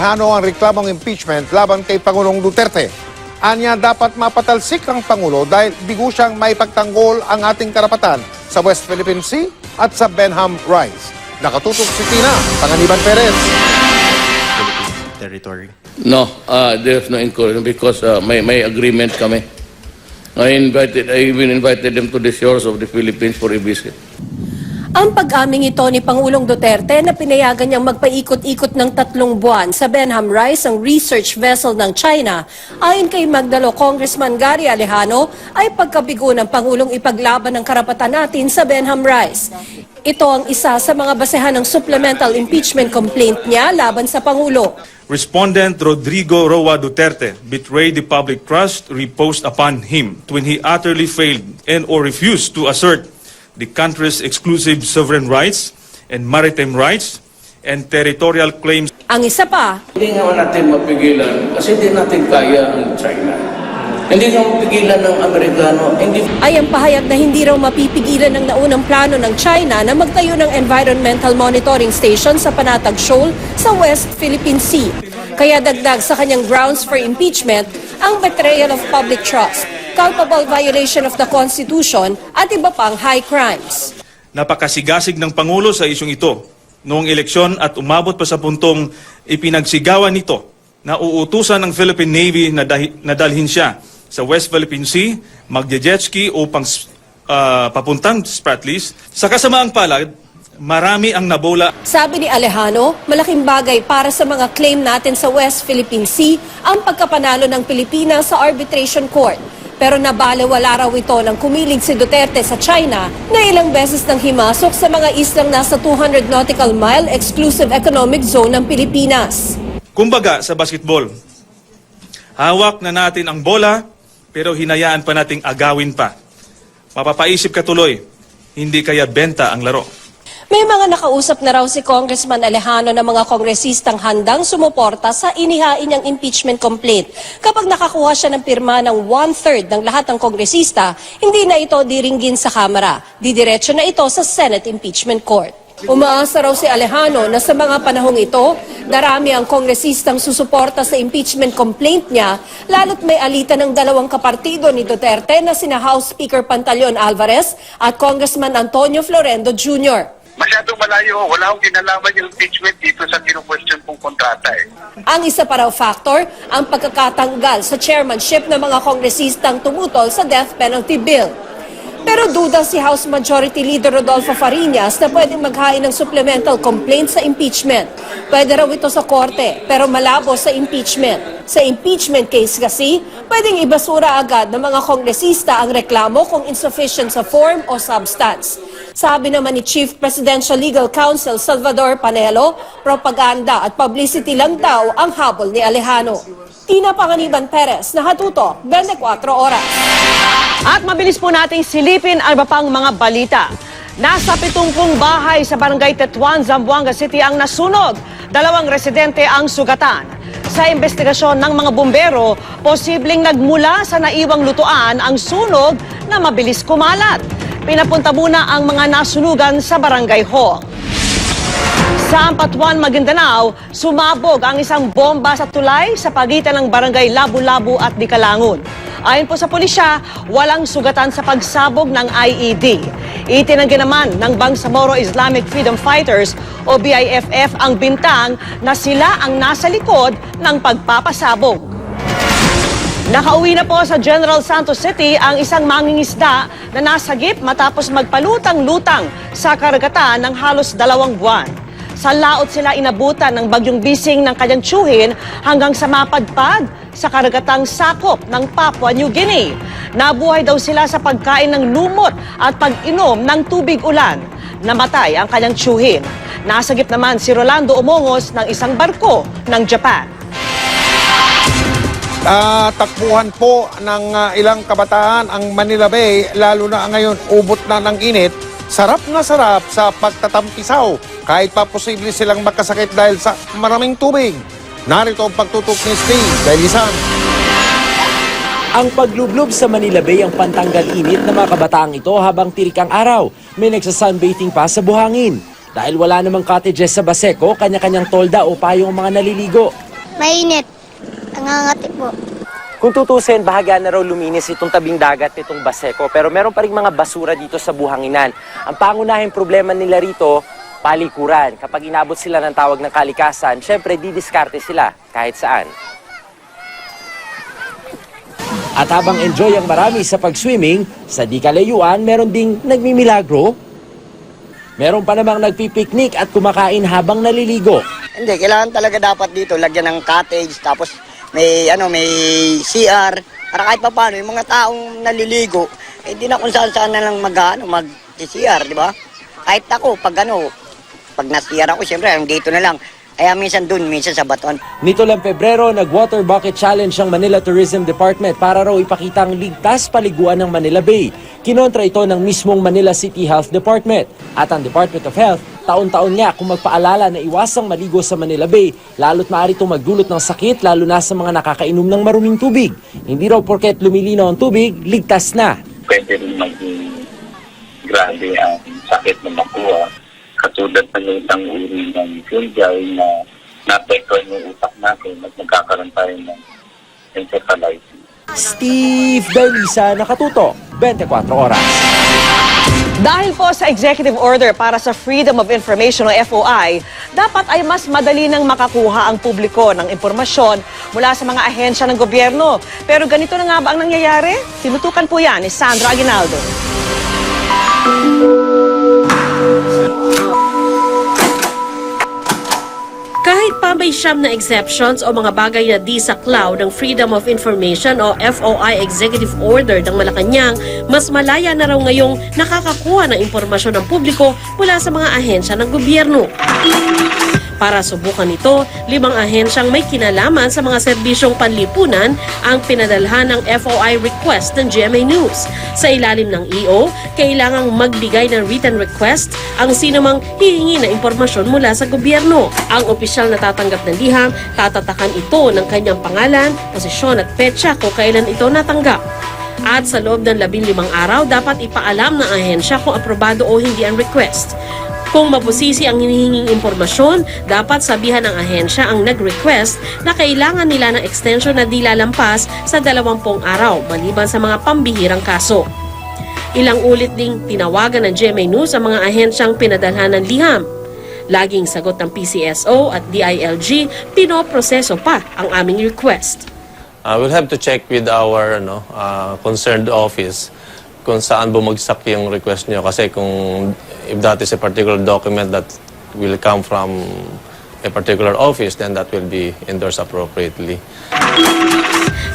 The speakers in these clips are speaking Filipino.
Alejano ang reklamong impeachment laban kay Pangulong Duterte. Anya dapat mapatalsik ang Pangulo dahil bigo siyang maipagtanggol ang ating karapatan sa West Philippine Sea at sa Benham Rise. Nakatutok si Tina Panganiban Perez. Territory. No, there's no incursion because may agreement kami. I even invited them to the shores of the Philippines for a visit. Ang pag-aming ito ni Pangulong Duterte na pinayagan niyang magpaikot-ikot ng 3 buwan sa Benham Rise, ang research vessel ng China, ayon kay Magdalo Congressman Gary Alejano, ay pagkabigo ng Pangulong ipaglaban ang karapatan natin sa Benham Rise. Ito ang isa sa mga basehan ng supplemental impeachment complaint niya laban sa Pangulo. Respondent Rodrigo Roa Duterte betrayed the public trust reposed upon him when he utterly failed and or refused to assert the country's exclusive sovereign rights and maritime rights and territorial claims. Ang isa pa, Hindi nga natin mapigilan kasi hindi natin kaya ang China. Hindi nga mapigilan ng Amerikano. ay ang pahayag na hindi raw mapipigilan ng naunang plano ng China na magtayo ng environmental monitoring station sa Panatag Shoal sa West Philippine Sea. Kaya dagdag sa kanyang grounds for impeachment ang betrayal of public trust, culpable violation of the Constitution at iba pang high crimes. Napakasigasig ng Pangulo sa isyong ito noong eleksyon at umabot pa sa puntong ipinagsigawan nito na uutusan ng Philippine Navy na dalhin siya sa West Philippine Sea, magje-jetski upang papuntang Spratlys. Sa kasamaang palad, marami ang nabola. Sabi ni Alejano, malaking bagay para sa mga claim natin sa West Philippine Sea ang pagkapanalo ng Pilipinas sa arbitration court. Pero nabalewala raw ito nang kumilig si Duterte sa China na ilang beses nang himasok sa mga islang nasa 200 nautical mile exclusive economic zone ng Pilipinas. Kumbaga sa basketball, hawak na natin ang bola pero hinayaan pa nating agawin pa. Mapapaisip ka tuloy, hindi kaya benta ang laro. May mga nakausap na raw si Congressman Alejano ng mga kongresistang handang sumuporta sa inihain niyang impeachment complaint. Kapag nakakuha siya ng pirma ng 1/3 ng lahat ng kongresista, hindi na ito diringgin sa Kamara. Didiretso na ito sa Senate Impeachment Court. Umaasa raw si Alejano na sa mga panahong ito, darami ang kongresistang susuporta sa impeachment complaint niya, lalo't may alitan ng 2 kapartido ni Duterte na sina House Speaker Pantaleon Alvarez at Congressman Antonio Florendo Jr. Masyadong malayo, wala akong kinalaman yung impeachment dito sa kinu-question pong kontrata eh. Ang isa pa raw factor, ang pagkakatanggal sa chairmanship ng mga kongresistang tumutol sa death penalty bill. Pero duda si House Majority Leader Rodolfo Fariñas na pwedeng maghain ng supplemental complaint sa impeachment. Pwede raw ito sa korte, pero malabo sa impeachment. Sa impeachment case kasi, pwedeng ibasura agad ng mga kongresista ang reklamo kung insufficient sa form o substance. Sabi naman ni Chief Presidential Legal Counsel Salvador Panelo, propaganda at publicity lang daw ang habol ni Alejano. Tina Panganiban Perez, Nakatutok, 24 Oras. At mabilis po nating silipin ang iba pang mga balita. Nasa 70 bahay sa Barangay Tetuan, Zamboanga City ang nasunog. 2 residente ang sugatan. Sa investigasyon ng mga bumbero, posibleng nagmula sa naiwang lutuan ang sunog na mabilis kumalat. Pinapunta muna ang mga nasunugan sa Barangay Hall. Sa Ampatuan, Maguindanao, sumabog ang isang bomba sa tulay sa pagitan ng Barangay Labu-Labu at Dikalangon. Ayon po sa pulisya, walang sugatan sa pagsabog ng IED. Itinanggi naman ng Bangsamoro Islamic Freedom Fighters o BIFF ang bintang na sila ang nasa likod ng pagpapasabog. Nakauwi na po sa General Santos City ang isang mangingisda na nasagip matapos magpalutang-lutang sa karagatan ng halos 2 buwan. Sa laot sila inabutan ng bagyong Bising ng kanyang tiyuhin hanggang sa mapadpad sa karagatang sakop ng Papua New Guinea. Nabuhay daw sila sa pagkain ng lumot at pag-inom ng tubig ulan. Namatay ang kanyang tiyuhin. Nasagip naman si Rolando Umongos ng isang barko ng Japan. Takbuhan po ng ilang kabataan ang Manila Bay, lalo na ngayon ubot na ng init. Sarap na sarap sa pagtatampisaw kahit pa posible silang makasakit dahil sa maraming tubig. Narito ang pagtutok ni Steve Delisan. Ang paglublob sa Manila Bay ang pantanggal init ng mga kabataang ito habang tirik ang araw. May nagsasunbathing pa sa buhangin. Dahil wala namang cottages sa Baseco, kanya-kanyang tolda o payong mga naliligo. Mainit. Nangangati po. Kung tutusin, bahagya na raw luminis itong tabing dagat nitong Baseco, pero meron pa rin mga basura dito sa buhanginan. Ang pangunahing problema nila rito, palikuran. Kapag inabot sila ng tawag ng kalikasan, syempre didiskarte sila kahit saan. At habang enjoy ang marami sa pag-swimming, sa di kalayuan, meron ding nagmimilagro. Meron pa namang nagpipiknik at kumakain habang naliligo. Hindi, kailangan talaga dapat dito lagyan ng cottage, tapos may CR, para kahit pa paano, yung mga taong naliligo, hindi na kung saan na lang mag-CR, di ba? Kahit ako, pag na-CR ako, siyempre, ang dito na lang. Kaya minsan dun, minsan sa Baton. Nito lang Pebrero, nag-water bucket challenge ang Manila Tourism Department para raw ipakita ang ligtas paliguan ng Manila Bay. Kinontra ito ng mismong Manila City Health Department. At ang Department of Health, taon-taon niya kung magpaalala na iwasang maligo sa Manila Bay, lalo't maaari itong magdulot ng sakit, lalo na sa mga nakakainom ng maruming tubig. Hindi raw porket lumilinaw ang tubig, ligtas na. Pwede rin maging grabe ang sakit na makuha. Katulad ng isang uri ng fungi na na-apektuhan yung utak natin at nagkakaroon tayo ng encephalitis. Steve Dailisa, nakatuto, 24 oras. Dahil po sa Executive Order para sa Freedom of Information o FOI, dapat ay mas madali nang makakuha ang publiko ng impormasyon mula sa mga ahensya ng gobyerno. Pero ganito na nga ba ang nangyayari? Tinutukan po yan ni Sandra Aguinaldo. Kahit pa may siyam na exceptions o mga bagay na di saklaw ng Freedom of Information o FOI Executive Order ng Malacanang, mas malaya na raw ngayong nakakakuha ng impormasyon ng publiko mula sa mga ahensya ng gobyerno. Para subukan ito, 5 ahensyang may kinalaman sa mga serbisyong panlipunan ang pinadalhan ng FOI request ng GMA News. Sa ilalim ng EO, kailangang magbigay ng written request ang sinumang hihingi na impormasyon mula sa gobyerno. Ang opisyal na tatanggap ng liham, tatatakan ito ng kanyang pangalan, posisyon at petsa kung kailan ito natanggap. At sa loob ng 15 araw, dapat ipaalam ng ahensya kung aprobado o hindi ang request. Kung mabusisi ang hinihinging impormasyon, dapat sabihan ng ahensya ang nag-request na kailangan nila ng extension na di lalampas sa 20 araw maliban sa mga pambihirang kaso. Ilang ulit ding tinawagan ng GMA News ang mga ahensyang pinadalhan ng liham. Laging sagot ng PCSO at DILG, pinoproseso pa ang aming request. We'll have to check with our concerned office kung saan bumagsak yung request nyo. Kasi kung if that is a particular document that will come from a particular office, then that will be endorsed appropriately.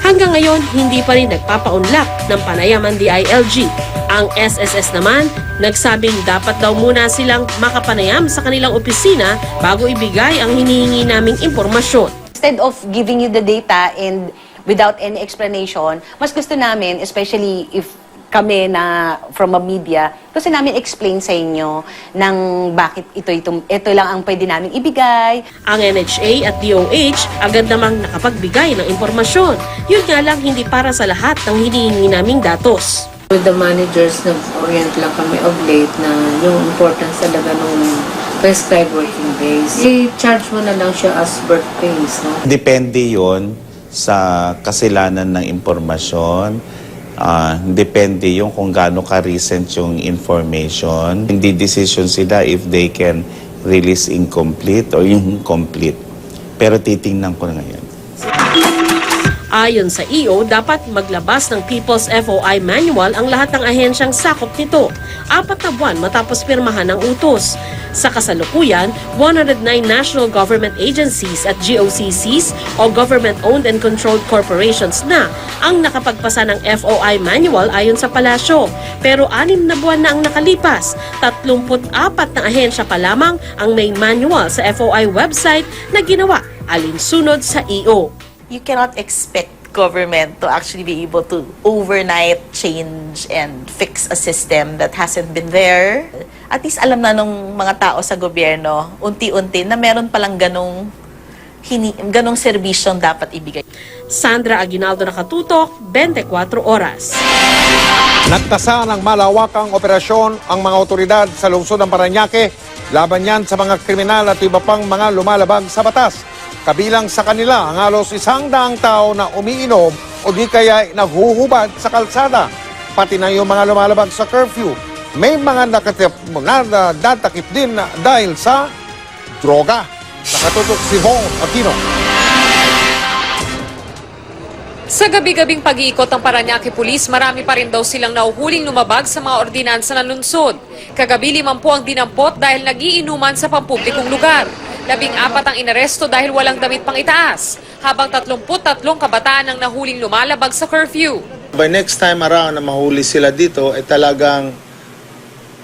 Hanggang ngayon, hindi pa rin nagpapaunlak ng panayam ang DILG. Ang SSS naman, nagsabing dapat daw muna silang makapanayam sa kanilang opisina bago ibigay ang hinihingi naming impormasyon. Instead of giving you the data and without any explanation, mas gusto namin, especially if kami na from a media, gusto namin explain sa inyo ng bakit ito lang ang pwede namin ibigay. Ang NHA at DOH agad namang nakapagbigay ng impormasyon. Yun nga lang hindi para sa lahat ng hinihingi naming datos. With the managers, nag-orient lang kami of late na yung importance talaga nung prescribed working days. I-charge mo na lang siya as birthdays. No? Depende yon sa kasilanan ng impormasyon. Depende yung kung gaano ka-recent yung information. Hindi decision sila if they can release incomplete or yung complete. Pero titingnan ko na ngayon. Ayon sa EO, dapat maglabas ng People's FOI Manual ang lahat ng ahensyang sakop nito, 4 na buwan matapos pirmahan ng utos. Sa kasalukuyan, 109 national government agencies at GOCCs o government-owned and controlled corporations na ang nakapagpasa ng FOI Manual ayon sa palasyo. Pero 6 na buwan na ang nakalipas, 34 na ahensya pa lamang ang may manual sa FOI website na ginawa alinsunod sa EO. You cannot expect government to actually be able to overnight change and fix a system that hasn't been there. At least alam na nung mga tao sa gobyerno, unti-unti, na meron palang ganong serbisyong dapat ibigay. Sandra Aguinaldo, nakatutok, 24 oras. Nagtasa ng malawakang operasyon ang mga otoridad sa lungsod ng Parañaque laban yan sa mga kriminal at iba pang mga lumalabag sa batas. Kabilang sa kanila ang halos 100 tao na umiinom o di kaya naghuhubad sa kalsada. Pati na yung mga lumalabag sa curfew. May mga nadatakip din dahil sa droga. Nakatutok si Von Aquino. Sa gabi-gabing pag-iikot ng Parañaque Police, marami pa rin daw silang nauhuling lumabag sa mga ordinansa ng lungsod. Kagabi 50 ang dinampot dahil nagiinuman sa pampublikong lugar. 14 ang inaresto dahil walang damit pang itaas, habang 33 kabataan ang nahuling lumalabag sa curfew. By next time around na mahuli sila dito, ay talagang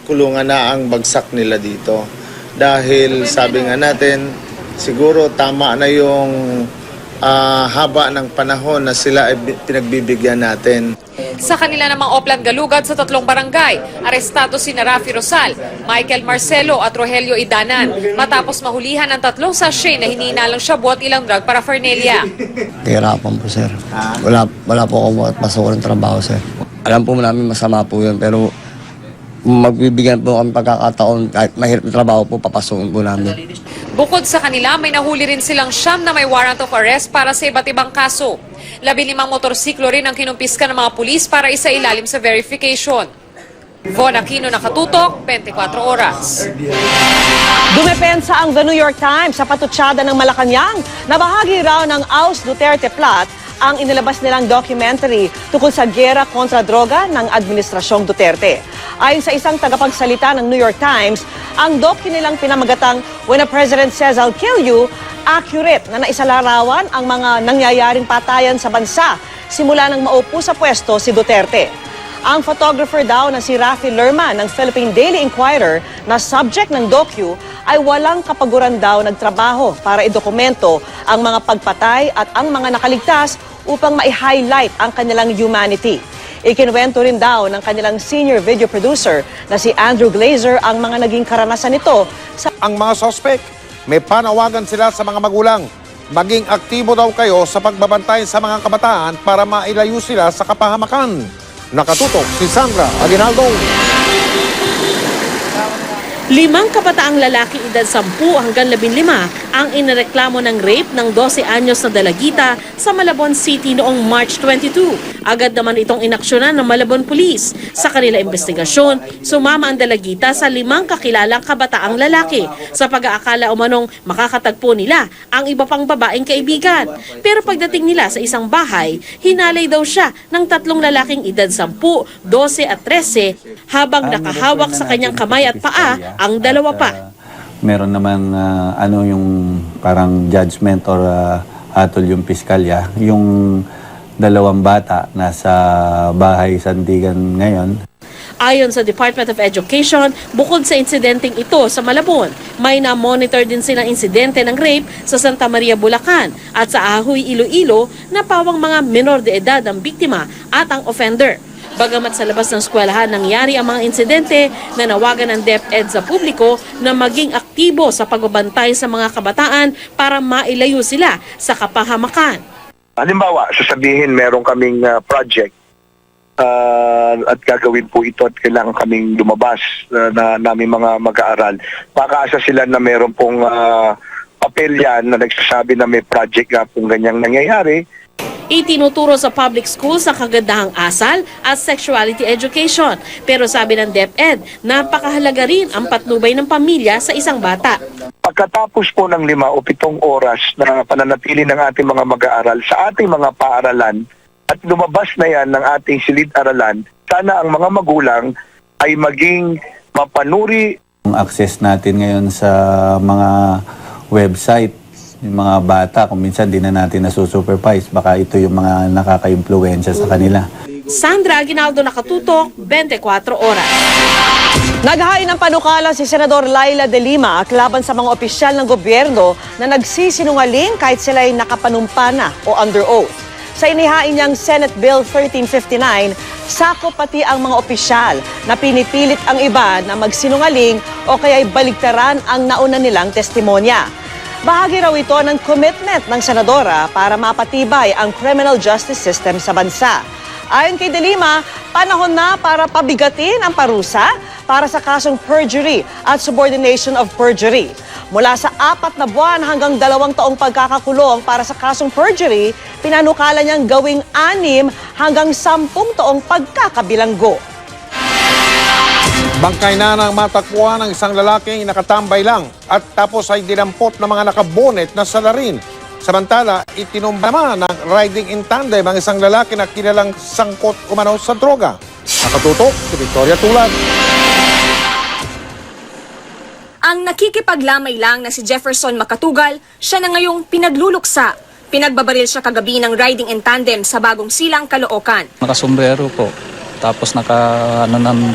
kulungan na ang bagsak nila dito. Dahil sabi nga natin, siguro tama na yung haba ng panahon na sila ay pinagbibigyan natin. Sa kanila namang Oplan Galugad sa 3 barangay, arestado si Rafi Rosal, Michael Marcelo at Rogelio Idanan matapos mahulihan ng 3 sachet na hinihinalang shabu at ilang drug paraphernalia. Kahirapan po, sir. Wala po akong masuko ng trabaho, sir. Alam po namin masama po yun, pero magbibigyan po kami pagkakataon kahit mahirap na trabaho po, papasukin po namin. Bukod sa kanila, may nahuli rin silang 9 na may warrant of arrest para sa iba't ibang kaso. 15 motorsiklo rin ang kinumpiska ng mga pulis para isailalim sa verification. Von Aquino, Nakatutok, 24 Oras. Dumepensa ang The New York Times sa patutsada ng Malacanang na bahagi raw ng Aus Duterte plot ang inilabas nilang documentary tungkol sa giyera kontra droga ng Administrasyong Duterte. Ayon sa isang tagapagsalita ng New York Times, ang docu nilang pinamagatang When a President Says I'll Kill You, accurate na naisalarawan ang mga nangyayaring patayan sa bansa simula nang maupo sa pwesto si Duterte. Ang photographer daw na si Rafi Lerman ng Philippine Daily Inquirer na subject ng docu ay walang kapaguran daw nagtrabaho para idokumento ang mga pagpatay at ang mga nakaligtas upang ma-highlight ang kanilang humanity. Ikinuwento rin daw ng kanilang senior video producer na si Andrew Glazer ang mga naging karanasan nito. Ang mga sospek, may panawagan sila sa mga magulang. Maging aktibo daw kayo sa pagbabantay sa mga kabataan para mailayo sila sa kapahamakan. Nakatutok si Sandra Aguinaldo. 5 kabataang lalaki edad 10 hanggang 15 ang inireklamo ng rape ng 12 anyos na dalagita sa Malabon City noong March 22. Agad naman itong inaksyonan ng Malabon Police. Sa kanila investigasyon, sumama ang dalagita sa 5 kakilalang kabataang lalaki sa pag-aakala umanong makakatagpo nila ang iba pang babaeng kaibigan. Pero pagdating nila sa isang bahay, hinalay daw siya ng 3 lalaking edad 10, 12 at 13 habang nakahawak sa kanyang kamay at paa ang dalawa pa. Meron naman yung parang judgment or hatol yung piskalya. Yung 2 bata nasa bahay Sandigan ngayon. Ayon sa Department of Education, bukod sa insidenteng ito sa Malabon, may na-monitor din silang insidente ng rape sa Santa Maria, Bulacan at sa Ahoy, Iloilo na pawang mga menor de edad ang biktima at ang offender. Bagamat sa labas ng eskwelahan nangyari ang mga insidente, nanawagan ng DepEd sa publiko na maging aktibo sa pagbabantay sa mga kabataan para mailayo sila sa kapahamakan. Halimbawa, sasabihin meron kaming project at gagawin po ito at kailangan kaming lumabas na namin mga mag-aaral. Makaasa sila na meron pong papel yan na nagsasabi na may project nga pong ganyang nangyayari. Itinuturo sa public schools ang kagandahang asal at sexuality education. Pero sabi ng DepEd, napakahalaga rin ang patnubay ng pamilya sa isang bata. Pagkatapos po ng 5 o 7 oras na pananatili ng ating mga mag-aaral sa ating mga paaralan at lumabas na yan ng ating silid-aralan, sana ang mga magulang ay maging mapanuri. Ang access natin ngayon sa mga website, yung mga bata, kung minsan di na natin nasusupervise, baka ito yung mga nakaka-impluensya sa kanila. Sandra Aguinaldo, Nakatutok, 24 Oras. Naghain ng panukala si Senador Laila de Lima laban sa mga opisyal ng gobyerno na nagsisinungaling kahit sila ay nakapanumpa na o under oath. Sa inihain niyang Senate Bill 1359, sakop pati ang mga opisyal na pinipilit ang iba na magsinungaling o kaya'y baligtaran ang nauna nilang testimonya. Bahagi raw ito ng commitment ng senadora para mapatibay ang criminal justice system sa bansa. Ayon kay De Lima, panahon na para pabigatin ang parusa para sa kasong perjury at subordination of perjury. Mula sa 4 na buwan hanggang 2 taong pagkakakulong para sa kasong perjury, pinanukala niyang gawing 6 hanggang 10 taong pagkakabilanggo. Bangkay na ng matakbuhan ng isang lalaking nakatambay lang at tapos ay dinampot ng mga nakabonet na salarin. Samantala, itinumba naman ng riding in tandem ang isang lalaki na kilalang sangkot umano sa droga. Nakatutok si Victoria Tulad. Ang nakikipaglamay lang na si Jefferson Makatugal, siya na ngayong pinagluluksa. Pinagbabaril siya kagabi ng riding in tandem sa Bagong Silang, Caloocan. Nakasombrero po, tapos ng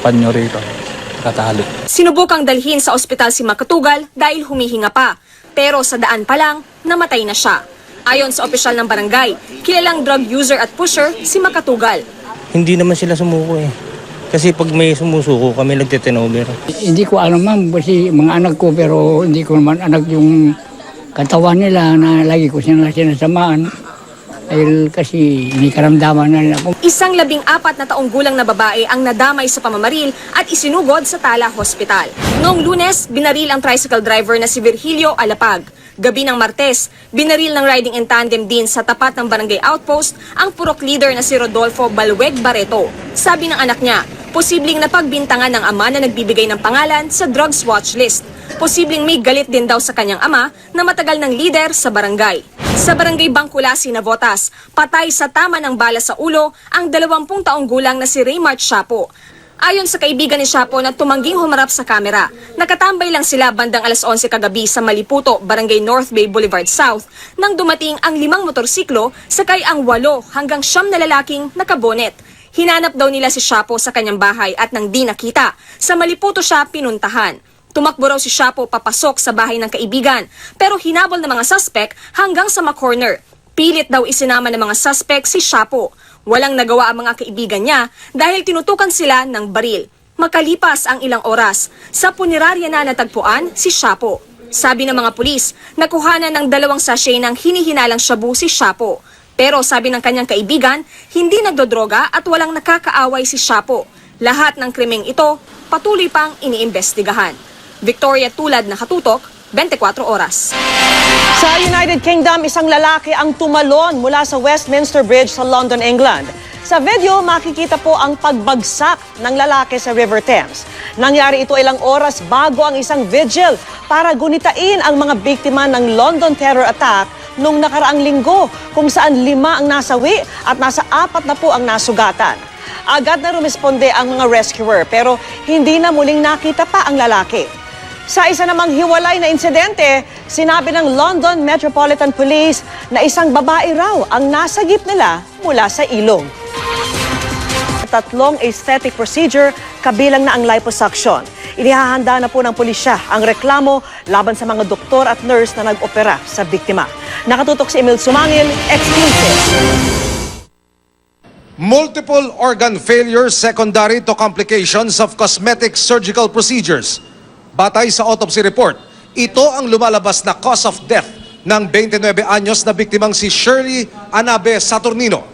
panyo rito, nakatali. Sinubukang dalhin sa ospital si Makatugal dahil humihinga pa. Pero sa daan pa lang, namatay na siya. Ayon sa opisyal ng barangay, kilalang drug user at pusher si Makatugal. Hindi naman sila sumuko eh. Kasi pag may sumusuko kami nagte-turnover. Hindi ko alam ma'am kasi mga anak ko pero hindi ko naman anak yung katawan nila na lagi ko sila sinasamaan. Dahil kasi hindi karamdaman na nila. Isang 14 na taong gulang na babae ang nadamay sa pamamaril at isinugod sa Tala Hospital. Noong Lunes, binaril ang tricycle driver na si Virgilio Alapag. Gabi ng Martes, binaril ng riding in tandem din sa tapat ng barangay outpost ang purok leader na si Rodolfo Balweg Barreto. Sabi ng anak niya, posibleng napagbintangan ng ama na nagbibigay ng pangalan sa drugs watch list. Posibleng may galit din daw sa kanyang ama na matagal ng leader sa barangay. Sa barangay Bangkulasi, Navotas, patay sa tama ng bala sa ulo ang 20 taong gulang na si Raymart Shapo. Ayon sa kaibigan ni Shapo na tumangging humarap sa kamera, nakatambay lang sila bandang alas 11 kagabi sa Maliputo, Barangay North Bay Boulevard South, nang dumating ang 5 motorsiklo sakay ang 8 hanggang 9 na lalaking nakabonet. Hinanap daw nila si Shapo sa kanyang bahay at nang di nakita, sa Maliputo siya pinuntahan. Tumakbo raw si Shapo papasok sa bahay ng kaibigan, pero hinabol ng mga suspect hanggang sa ma-corner. Pilit daw isinama ng mga suspect si Shapo. Walang nagawa ang mga kaibigan niya dahil tinutukan sila ng baril. Makalipas ang ilang oras, sa punerarya na natagpuan si Shapo. Sabi ng mga pulis, nakuhanan ng 2 sachet ng hinihinalang shabu si Shapo. Pero sabi ng kanyang kaibigan, hindi nagdodroga at walang nakakaaway si Shapo. Lahat ng krimeng ito, patuloy pang iniimbestigahan. Victoria Tulad, nakatutok, 24 oras. Sa United Kingdom, isang lalaki ang tumalon mula sa Westminster Bridge sa London, England. Sa video, makikita po ang pagbagsak ng lalaki sa River Thames. Nangyari ito ilang oras bago ang isang vigil para gunitain ang mga biktima ng London terror attack noong nakaraang linggo, kung saan 5 ang nasawi at nasa 4 na po ang nasugatan. Agad na rumisponde ang mga rescuer pero hindi na muling nakita pa ang lalaki. Sa isa namang hiwalay na insidente, sinabi ng London Metropolitan Police na isang babae raw ang nasagip nila mula sa ilog. 3 aesthetic procedure, kabilang na ang liposuction. Inihahanda na po ng pulisya ang reklamo laban sa mga doktor at nurse na nag-opera sa biktima. Nakatutok si Emil Sumangil, exclusive. Multiple organ failure secondary to complications of cosmetic surgical procedures. Batay sa autopsy report, ito ang lumalabas na cause of death ng 29 anyos na biktimang si Shirley Anabe Saturnino.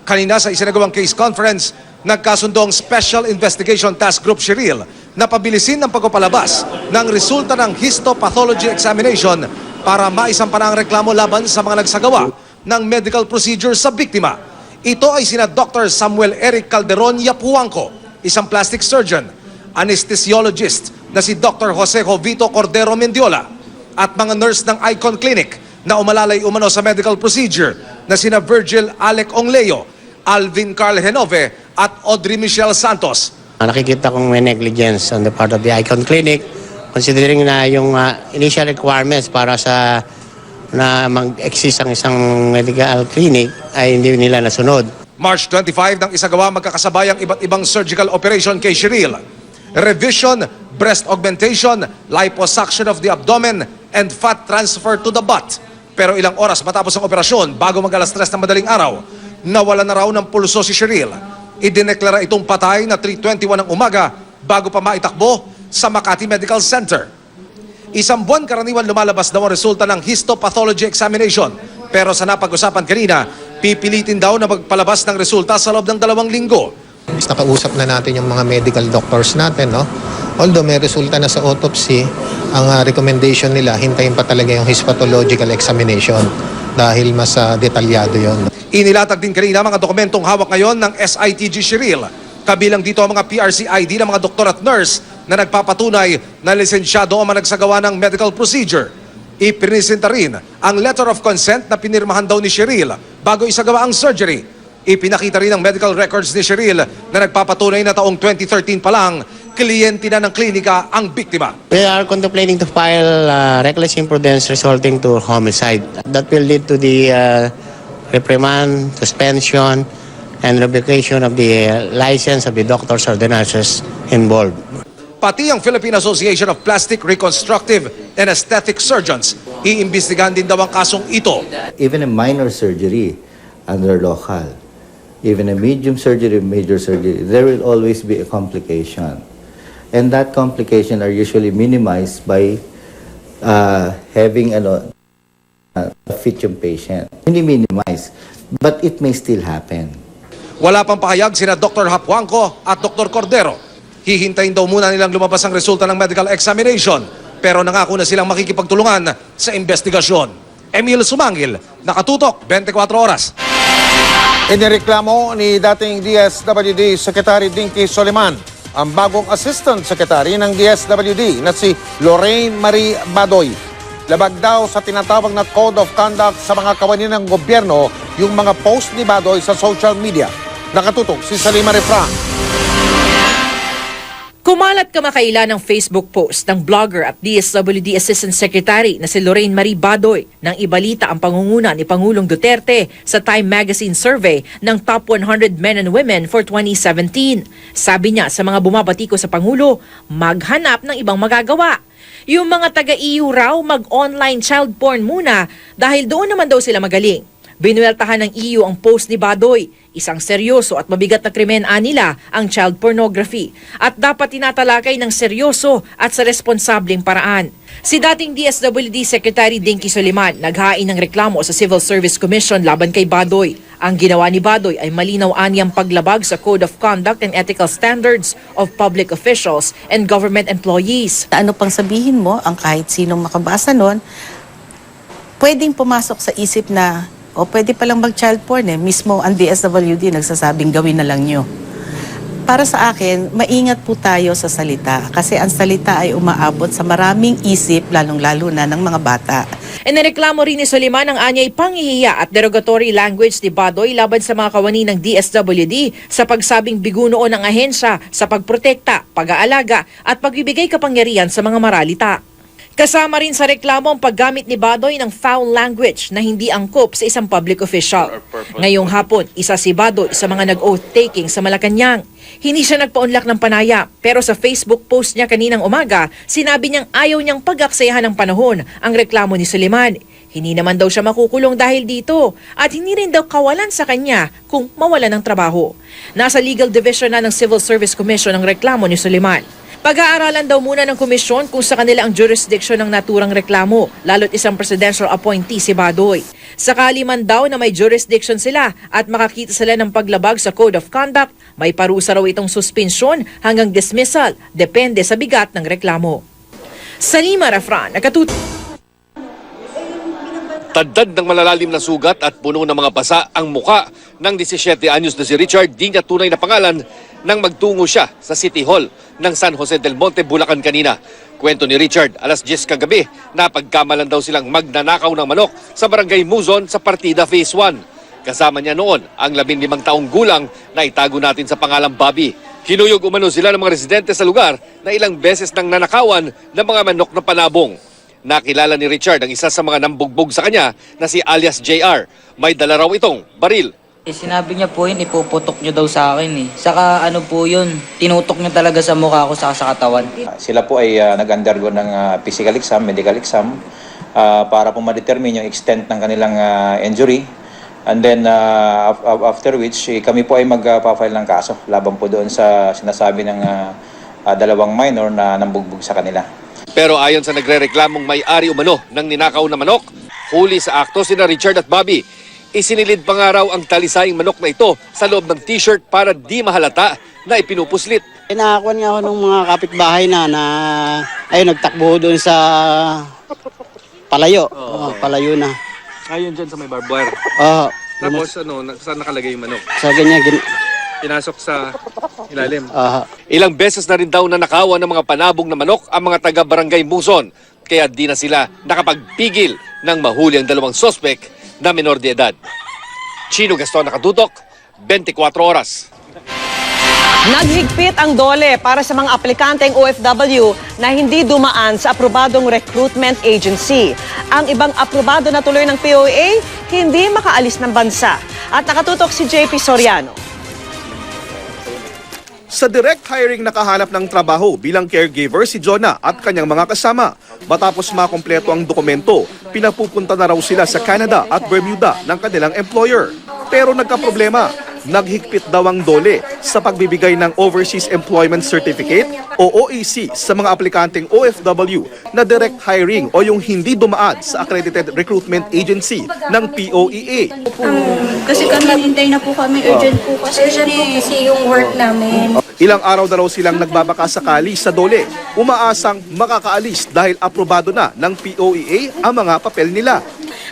Kanina sa isinagawang case conference, nagkasundo ang Special Investigation Task Group Shiril na pabilisin ang pagpapalabas ng resulta ng histopathology examination para maisampa na ang reklamo laban sa mga nagsagawa ng medical procedure sa biktima. Ito ay sina Dr. Samuel Eric Calderon Yapuangco, isang plastic surgeon, anesthesiologist na si Dr. Jose Jovito Cordero Mendiola at mga nurse ng Icon Clinic na umalalay umano sa medical procedure na sina Virgil Alec Ongleo, Alvin Carl Henove at Audrey Michelle Santos. Nakikita kong may negligence on the part of the Icon Clinic considering na yung initial requirements para sa na mag-exist ang isang medical clinic ay hindi nila nasunod. March 25 nang isagawa magkakasabayang iba't ibang surgical operation kay Shiril. Revision, breast augmentation, liposuction of the abdomen, and fat transfer to the butt. Pero ilang oras matapos ang operasyon, bago mag-alas 3 ng madaling araw, nawala na raw ng pulso si Shiril. Idineklara itong patay na 3:21 ng umaga bago pa maitakbo sa Makati Medical Center. Isang buwan karaniwan lumalabas daw ang resulta ng histopathology examination. Pero sa napag-usapan kanina, Pipilitin daw na magpalabas ng resulta sa loob ng 2 linggo. Nakausap na natin yung mga medical doctors natin, no? Although may resulta na sa autopsy, ang recommendation nila, hintayin pa talaga yung histopathological examination dahil mas detalyado yon. Inilatag din kanina mga dokumentong hawak ngayon ng SITG Shiril. Kabilang dito ang mga PRC ID ng mga doktor at nurse na nagpapatunay na lisensyado ang mga nagsagawa ng medical procedure. Ipinisenta rin ang letter of consent na pinirmahan daw ni Shiril bago isagawa ang surgery. Ipinakita rin ang medical records ni Shiril na nagpapatunay na taong 2013 pa lang, kliyente na ng klinika ang biktima. We are contemplating to file reckless imprudence resulting to homicide. That will lead to the reprimand, suspension, and revocation of the license of the doctors or the nurses involved. Pati ang Philippine Association of Plastic, Reconstructive, and Aesthetic Surgeons, iimbestigahan din daw ang kasong ito. Even a minor surgery under local, even a medium surgery, major surgery, there will always be a complication. And that complication are usually minimized by having a fit yung patient. Hindi minimize, but it may still happen. Wala pang pahayag sina Dr. Hapuanco at Dr. Cordero. Hihintayin daw muna nilang lumabas ang resulta ng medical examination, pero nangako na silang makikipagtulungan sa investigasyon. Emil Sumangil, Nakatutok, 24 Oras. Inireklamo ni dating DSWD Secretary Dinky Soliman ang bagong Assistant Secretary ng DSWD na si Lorraine Marie Badoy. Labag daw sa tinatawag na Code of Conduct sa mga kawani ng gobyerno yung mga post ni Badoy sa social media. Nakatutok si Salima Refran. Kumalat kamakailan ng Facebook post ng blogger at DSWD Assistant Secretary na si Lorraine Marie Badoy nang ibalita ang pangunguna ni Pangulong Duterte sa Time Magazine survey ng Top 100 Men and Women for 2017. Sabi niya sa mga bumabatiko sa Pangulo, maghanap ng ibang magagawa. Yung mga taga-EU raw mag-online child porn muna dahil doon naman daw sila magaling. Binueltahan ng EU ang post ni Badoy. Isang seryoso at mabigat na krimen nila ang child pornography at dapat tinatalakay ng seryoso at sa responsableng paraan. Si dating DSWD Secretary Dinky Soliman naghain ng reklamo sa Civil Service Commission laban kay Badoy. Ang ginawa ni Badoy ay malinaw anyang paglabag sa Code of Conduct and Ethical Standards of Public Officials and Government Employees. Ano pang sabihin mo, ang kahit sinong makabasa nun, pwedeng pumasok sa isip na o pwede palang mag-child porn mismo ang DSWD nagsasabing gawin na lang nyo. Para sa akin, maingat po tayo sa salita kasi ang salita ay umaabot sa maraming isip, lalong-lalo na ng mga bata. Inireklamo rin ni Soliman ang anyay panghihiya at derogatory language ni Badoy laban sa mga kawani ng DSWD sa pagsabing bigo noon ng ahensya sa pagprotekta, pag-aalaga at pagbibigay kapangyarihan sa mga maralita. Kasama rin sa reklamo ang paggamit ni Badoy ng foul language na hindi angkop sa isang public official. Ngayong hapon, isa si Badoy sa mga nag-oath-taking sa Malacanang. Hindi siya nagpaunlak ng panaya, pero sa Facebook post niya kaninang umaga, sinabi niyang ayaw niyang pag-aksayahan ng panahon ang reklamo ni Soliman. Hindi naman daw siya makukulong dahil dito at hindi rin daw kawalan sa kanya kung mawalan ng trabaho. Nasa Legal Division na ng Civil Service Commission ang reklamo ni Soliman. Pag-aaralan daw muna ng komisyon kung sa kanila ang jurisdiction ng naturang reklamo, lalo't isang presidential appointee si Badoy. Sakali man daw na may jurisdiction sila at makakita sila ng paglabag sa Code of Conduct, may parusa raw itong suspensyon hanggang dismissal, depende sa bigat ng reklamo. Salima Refran, Nakatutok. Tadtad ng malalalim na sugat at puno ng mga basa ang muka ng 17 anyos na si Richard, di niya tunay na pangalan nang magtungo siya sa City Hall ng San Jose del Monte, Bulacan kanina. Kwento ni Richard, alas 10 kagabi, napagkamalan daw silang magnanakaw ng manok sa Barangay Muzon sa Partida Phase 1. Kasama niya noon ang 15 taong gulang na itago natin sa pangalang Bobby. Hinuyog umano sila ng mga residente sa lugar na ilang beses nang nanakawan ng mga manok na panabong. Nakilala ni Richard ang isa sa mga nambugbog sa kanya na si alias JR. May dala raw itong baril. Sinabi niya po yun, ipuputok niyo daw sa akin eh. Saka ano po yun, tinutok niya talaga sa mukha ko saka sa katawan. Sila po ay nag-undergo ng physical exam, medical exam para po ma-determine yung extent ng kanilang injury. And then after which kami po ay magpa-file ng kaso laban po doon sa sinasabi ng dalawang minor na nambugbog sa kanila. Pero ayon sa nagre-reklamong may-ari umano ng ninakaw na manok, huli sa akto sina Richard at Bobby. Isinilid pa nga raw ang talisayang manok na ito sa loob ng t-shirt para di mahalata na ipinupuslit. Nakakuha nga ako ng mga kapitbahay na ayun, nagtakbo doon sa palayo. Palayo na. Ayun dyan sa may barbed wire. Tapos saan nakalagay yung manok? Sa ganyan. Pinasok sa ilalim. Ilang beses na rin daw na nakawa ng mga panabong na manok ang mga taga-barangay Muson. Kaya di na sila nakapagpigil ng mahuli ang dalawang sospek na menor de edad. Chino Gaston, Nakatutok, 24 Oras. Naghigpit ang DOLE para sa mga aplikanteng OFW na hindi dumaan sa aprobadong recruitment agency. Ang ibang aprobado na tuloy ng POA, hindi makaalis ng bansa. At nakatutok si JP Soriano. Sa direct hiring nakahanap ng trabaho bilang caregiver si Jonah at kanyang mga kasama. Matapos makumpleto ang dokumento, pinapupunta na raw sila sa Canada at Bermuda ng kanilang employer. Pero nagkaproblema, naghigpit daw ang DOLE sa pagbibigay ng Overseas Employment Certificate o OEC sa mga aplikanteng OFW na direct hiring o yung hindi dumaan sa Accredited Recruitment Agency ng POEA. Kasi hintay na po kami, urgent po kasi yung work namin. Ilang araw na raw silang nagbabakasakali sa DOLE. Umaasang makakaalis dahil aprobado na ng POEA ang mga papel nila.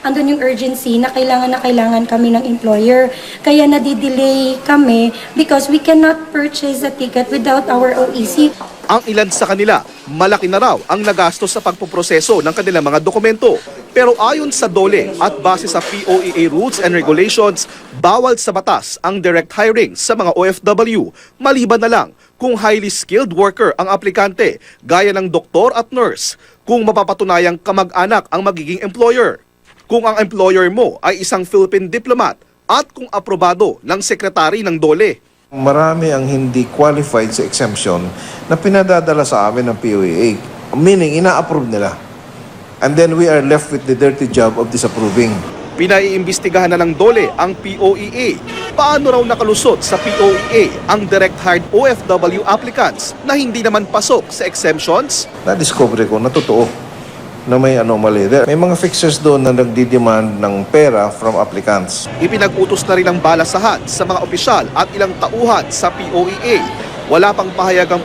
Andun yung urgency na kailangan kami ng employer. Kaya nadidelay kami because we cannot purchase a ticket without our OEC. Ang ilan sa kanila, malaki na raw ang nagastos sa pagpoproseso ng kanilang mga dokumento. Pero ayon sa DOLE at base sa POEA rules and regulations, bawal sa batas ang direct hiring sa mga OFW. Maliban na lang kung highly skilled worker ang aplikante, gaya ng doktor at nurse, kung mapapatunayang kamag-anak ang magiging employer. Kung ang employer mo ay isang Philippine diplomat at kung aprobado ng sekretary ng DOLE. Marami ang hindi qualified sa exemption na pinadadala sa amin ng POEA. Meaning, ina-approve nila. And then we are left with the dirty job of disapproving. Pinaiimbestigahan na ng DOLE ang POEA. Paano raw nakalusot sa POEA ang direct hired OFW applicants na hindi naman pasok sa exemptions? Na-discover ko na totoo na may anomaly. May mga fixers doon na nagdidemand ng pera from applicants. Ipinag-utos na rin ang balasahan sa mga opisyal at ilang tauhan sa POEA. Wala pang pahayagang